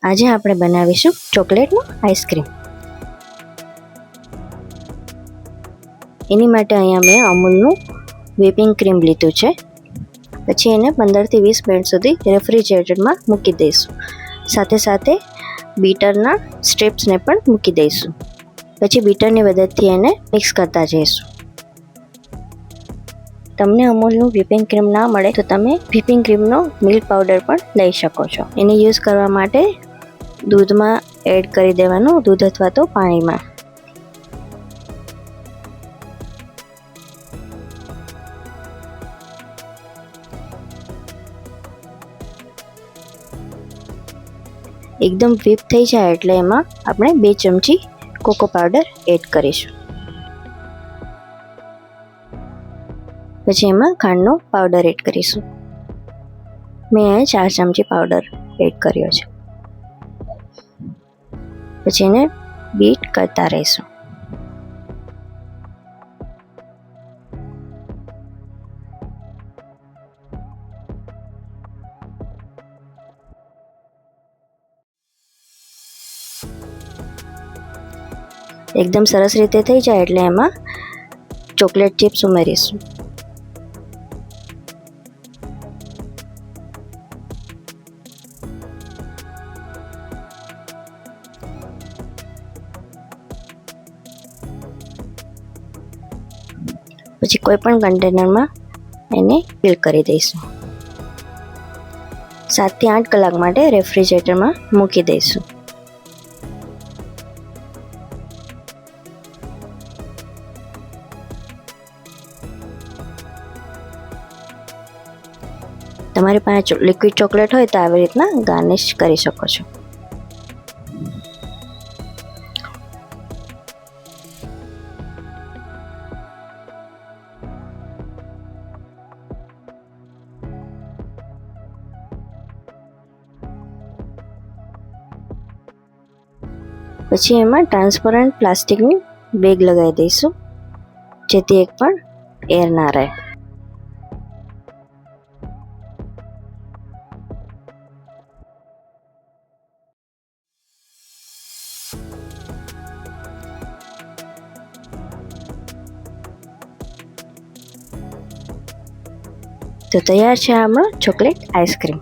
આજે આપણે બનાવીશું ચોકલેટનું આઈસ્ક્રીમ. એની માટે અહીંયા મેં અમૂલનું વ્હિપિંગ ક્રીમ લીધું છે. પછી એને 15 થી 20 મિનિટ સુધી રેફ્રિજરેટરમાં મૂકી દઈશું. સાથે સાથે બીટરના સ્ટ્રીપ્સને પણ મૂકી દઈશું. પછી બીટરની મદદથી એને મિક્સ કરતા જઈશું. તમને અમૂલનું વ્હિપિંગ ક્રીમ ના મળે તો તમે વ્હિપિંગ ક્રીમનો મિલ્ક પાવડર પણ લઈ શકો છો. એને યુઝ કરવા માટે દૂધમાં એડ કરી દેવાનું, દૂધ અથવા તો પાણીમાં. એકદમ વ્હિપ થઈ જાય એટલે એમાં આપણે 2 ચમચી કોકો પાવડર એડ કરીશું. પછી એમાં ખાંડનો પાવડર એડ કરીશું. મેં અહીંયા 4 ચમચી પાવડર એડ કર્યો છે. પછી એને બીટ કરતા રહીશું. એકદમ સરસ રીતે થઈ જાય એટલે એમાં ચોકલેટ ચિપ્સ ઉમેરીશું. પછી કોઈ પણ કન્ટેનરમાં એને ફિલ કરી દઈશું. 7 થી 8 કલાક માટે રેફ્રિજરેટરમાં મૂકી દઈશું. તમારી પાસે લિક્વિડ ચોકલેટ હોય તો આવી રીતના ગાર્નિશ કરી શકો છો. પછી એમાં ટ્રાન્સપરન્ટ પ્લાસ્ટિકની બેગ લગાવી દઈશું, જેથી એક પણ એર ના રહે. તો તૈયાર છે આપણો ચોકલેટ આઈસ્ક્રીમ.